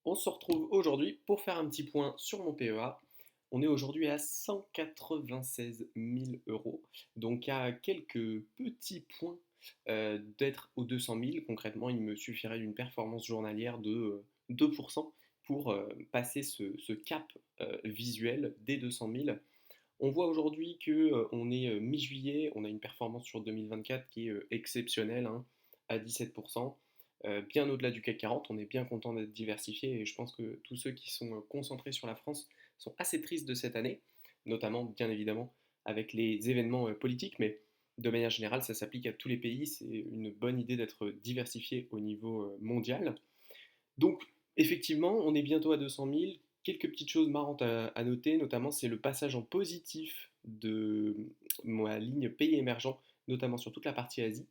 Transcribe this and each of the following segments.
On se retrouve aujourd'hui pour faire un petit point sur mon PEA. On est aujourd'hui à 196 000 euros, donc à quelques petits points d'être aux 200 000. Concrètement, il me suffirait d'une performance journalière de 2% pour passer ce cap visuel des 200 000. On voit aujourd'hui qu'on est mi-juillet, on a une performance sur 2024 qui est exceptionnelle, hein, à 17%, bien au-delà du CAC 40. On est bien content d'être diversifié et je pense que tous ceux qui sont concentrés sur la France sont assez tristes de cette année, notamment bien évidemment avec les événements politiques, mais de manière générale ça s'applique à tous les pays. C'est une bonne idée d'être diversifié au niveau mondial. Donc, effectivement, on est bientôt à 200 000. Quelques petites choses marrantes à noter, notamment c'est le passage en positif de ma ligne pays émergents, notamment sur toute la partie Asie,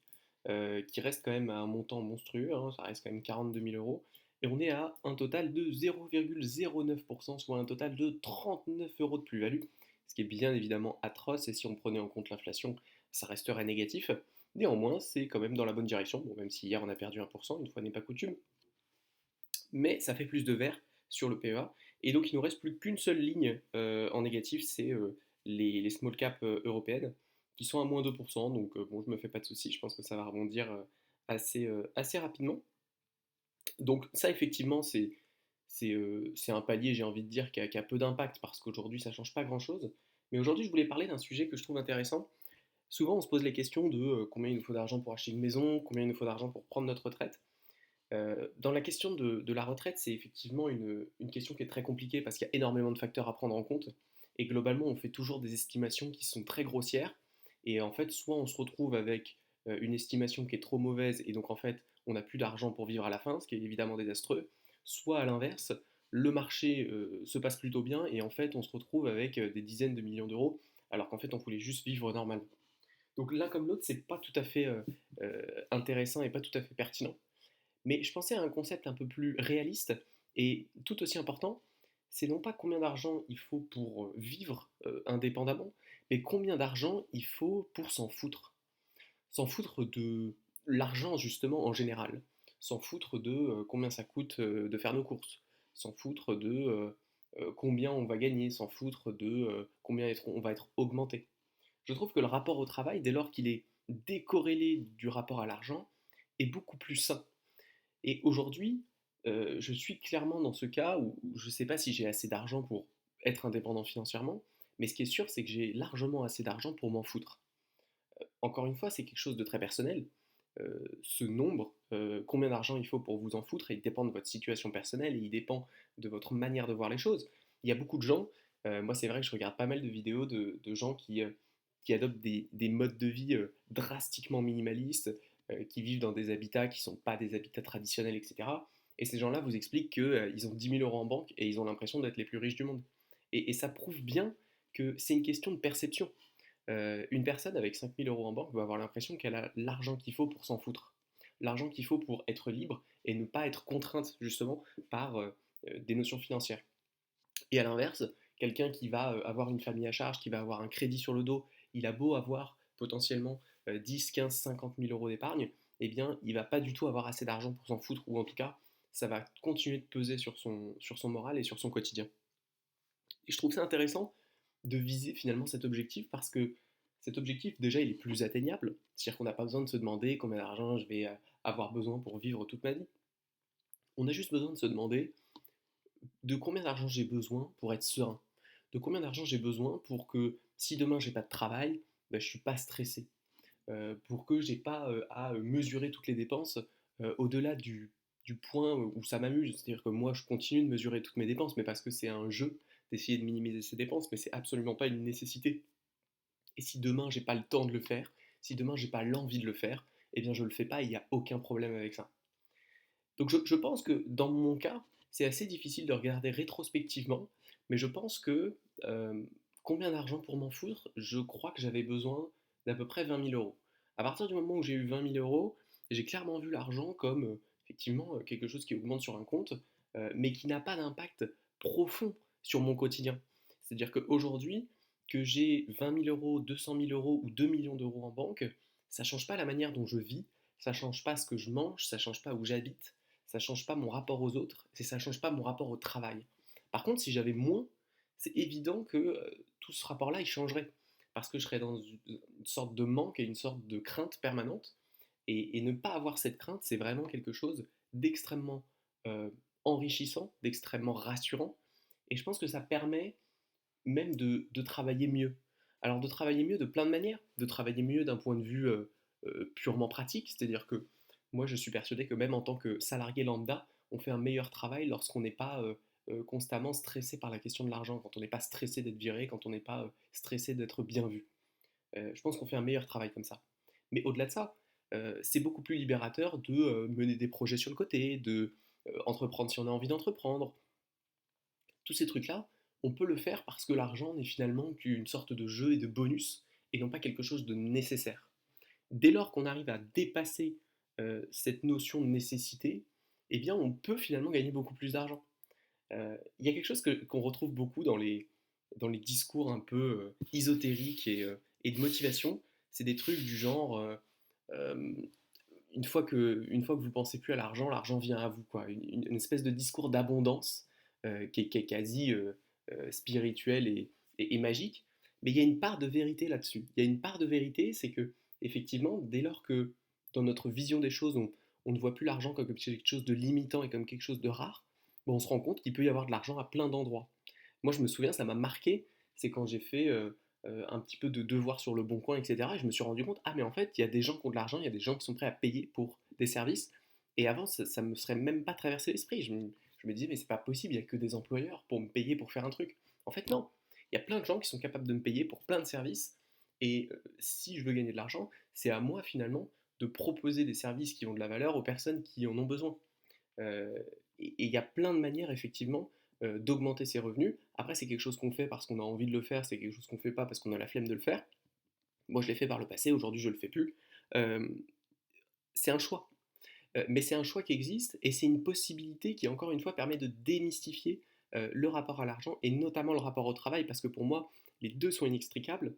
qui reste quand même à un montant monstrueux, hein, ça reste quand même 42 000 euros. Et on est à un total de 0,09%, soit un total de 39 euros de plus-value, ce qui est bien évidemment atroce, et si on prenait en compte l'inflation, ça resterait négatif. Néanmoins, c'est quand même dans la bonne direction, bon, même si hier on a perdu 1%, une fois n'est pas coutume, mais ça fait plus de vert sur le PEA. Et donc il nous reste plus qu'une seule ligne en négatif, c'est les small caps européennes, qui sont à moins 2%. Donc bon, je me fais pas de soucis, je pense que ça va rebondir assez rapidement. Donc ça, effectivement, c'est un palier, j'ai envie de dire, qui a peu d'impact, parce qu'aujourd'hui, ça change pas grand-chose. Mais aujourd'hui, je voulais parler d'un sujet que je trouve intéressant. Souvent, on se pose les questions de combien il nous faut d'argent pour acheter une maison, combien il nous faut d'argent pour prendre notre retraite. Dans la question de la retraite, c'est effectivement une question qui est très compliquée parce qu'il y a énormément de facteurs à prendre en compte. Et globalement, on fait toujours des estimations qui sont très grossières. Et en fait, soit on se retrouve avec une estimation qui est trop mauvaise et donc en fait, on n'a plus d'argent pour vivre à la fin, ce qui est évidemment désastreux. Soit à l'inverse, le marché se passe plutôt bien et en fait, on se retrouve avec des dizaines de millions d'euros alors qu'en fait, on voulait juste vivre normalement. Donc l'un comme l'autre, c'est pas tout à fait intéressant et pas tout à fait pertinent. Mais je pensais à un concept un peu plus réaliste et tout aussi important, c'est non pas combien d'argent il faut pour vivre indépendamment, mais combien d'argent il faut pour s'en foutre. S'en foutre de l'argent justement en général. S'en foutre de combien ça coûte de faire nos courses. S'en foutre de combien on va gagner. S'en foutre de combien on va être augmenté. Je trouve que le rapport au travail, dès lors qu'il est décorrélé du rapport à l'argent, est beaucoup plus sain. Et aujourd'hui, je suis clairement dans ce cas où je ne sais pas si j'ai assez d'argent pour être indépendant financièrement, mais ce qui est sûr, c'est que j'ai largement assez d'argent pour m'en foutre. Encore une fois, c'est quelque chose de très personnel. Ce nombre, combien d'argent il faut pour vous en foutre, il dépend de votre situation personnelle et il dépend de votre manière de voir les choses. Il y a beaucoup de gens, moi c'est vrai que je regarde pas mal de vidéos de gens qui adoptent des modes de vie drastiquement minimalistes, qui vivent dans des habitats qui ne sont pas des habitats traditionnels, etc. Et ces gens-là vous expliquent qu'ils ont 10 000 euros en banque et ils ont l'impression d'être les plus riches du monde. Et ça prouve bien que c'est une question de perception. Une personne avec 5 000 euros en banque va avoir l'impression qu'elle a l'argent qu'il faut pour s'en foutre. L'argent qu'il faut pour être libre et ne pas être contrainte justement par des notions financières. Et à l'inverse, quelqu'un qui va avoir une famille à charge, qui va avoir un crédit sur le dos, il a beau avoir potentiellement 10, 15, 50 000 euros d'épargne, eh bien, il va pas du tout avoir assez d'argent pour s'en foutre, ou en tout cas, ça va continuer de peser sur son moral et sur son quotidien. Et je trouve ça intéressant de viser finalement cet objectif parce que cet objectif, déjà, il est plus atteignable. C'est-à-dire qu'on n'a pas besoin de se demander combien d'argent je vais avoir besoin pour vivre toute ma vie. On a juste besoin de se demander de combien d'argent j'ai besoin pour être serein. De combien d'argent j'ai besoin pour que si demain j'ai pas de travail, ben, je suis pas stressé. Pour que j'ai pas à mesurer toutes les dépenses au-delà du point où ça m'amuse. C'est-à-dire que moi, je continue de mesurer toutes mes dépenses, mais parce que c'est un jeu d'essayer de minimiser ses dépenses, mais c'est absolument pas une nécessité. Et si demain j'ai pas le temps de le faire, si demain j'ai pas l'envie de le faire, eh bien je le fais pas et il n'y a aucun problème avec ça. Donc je pense que dans mon cas, c'est assez difficile de regarder rétrospectivement, mais je pense que combien d'argent pour m'en foutre, je crois que j'avais besoin d'à peu près 20 000 euros. À partir du moment où j'ai eu 20 000 euros, j'ai clairement vu l'argent comme effectivement quelque chose qui augmente sur un compte, mais qui n'a pas d'impact profond sur mon quotidien. C'est-à-dire qu'aujourd'hui, que j'ai 20 000 euros, 200 000 euros ou 2 millions d'euros en banque, ça ne change pas la manière dont je vis, ça ne change pas ce que je mange, ça ne change pas où j'habite, ça change pas mon rapport aux autres, et ça change pas mon rapport au travail. Par contre, si j'avais moins, c'est évident que tout ce rapport-là, il changerait. Parce que je serais dans une sorte de manque et une sorte de crainte permanente. Et ne pas avoir cette crainte, c'est vraiment quelque chose d'extrêmement euh, enrichissant, d'extrêmement rassurant. Et je pense que ça permet même de travailler mieux. Alors de travailler mieux de plein de manières, de travailler mieux d'un point de vue purement pratique, c'est-à-dire que moi je suis persuadé que même en tant que salarié lambda, on fait un meilleur travail lorsqu'on n'est pas constamment stressé par la question de l'argent, quand on n'est pas stressé d'être viré, quand on n'est pas stressé d'être bien vu. Je pense qu'on fait un meilleur travail comme ça. Mais au-delà de ça, c'est beaucoup plus libérateur de mener des projets sur le côté, de entreprendre si on a envie d'entreprendre, tous ces trucs-là, on peut le faire parce que l'argent n'est finalement qu'une sorte de jeu et de bonus, et non pas quelque chose de nécessaire. Dès lors qu'on arrive à dépasser cette notion de nécessité, eh bien on peut finalement gagner beaucoup plus d'argent. Il y a quelque chose qu'on retrouve beaucoup dans les discours un peu ésotériques et de motivation, c'est des trucs du genre euh, une fois que vous pensez plus à l'argent, l'argent vient à vous, quoi. Une espèce de discours d'abondance qui est quasi spirituel et magique. Mais il y a une part de vérité là-dessus. Il y a une part de vérité, c'est que, effectivement, dès lors que dans notre vision des choses, on ne voit plus l'argent comme quelque chose de limitant et comme quelque chose de rare, bon, on se rend compte qu'il peut y avoir de l'argent à plein d'endroits. Moi, je me souviens, ça m'a marqué, c'est quand j'ai fait un petit peu de devoirs sur le bon coin, etc. Et je me suis rendu compte, ah mais en fait, il y a des gens qui ont de l'argent, il y a des gens qui sont prêts à payer pour des services. Et avant, ça me serait même pas traversé l'esprit. Je me disais, mais c'est pas possible, il y a que des employeurs pour me payer pour faire un truc. En fait, non. Il y a plein de gens qui sont capables de me payer pour plein de services. Et si je veux gagner de l'argent, c'est à moi finalement de proposer des services qui ont de la valeur aux personnes qui en ont besoin. Euh, et il y a plein de manières, effectivement, d'augmenter ses revenus. Après, c'est quelque chose qu'on fait parce qu'on a envie de le faire, c'est quelque chose qu'on ne fait pas parce qu'on a la flemme de le faire. Moi, je l'ai fait par le passé, aujourd'hui, je ne le fais plus. Euh, c'est un choix. Mais c'est un choix qui existe et c'est une possibilité qui, encore une fois, permet de démystifier le rapport à l'argent et notamment le rapport au travail parce que pour moi, les deux sont inextricables.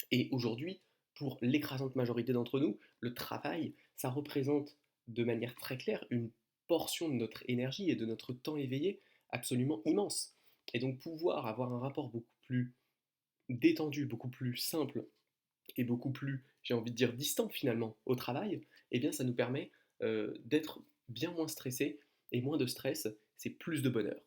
Et aujourd'hui, pour l'écrasante majorité d'entre nous, le travail, ça représente de manière très claire une portion de notre énergie et de notre temps éveillé absolument immense. Et donc pouvoir avoir un rapport beaucoup plus détendu, beaucoup plus simple et beaucoup plus, j'ai envie de dire, distant finalement au travail, eh bien ça nous permet d'être bien moins stressé et moins de stress, c'est plus de bonheur.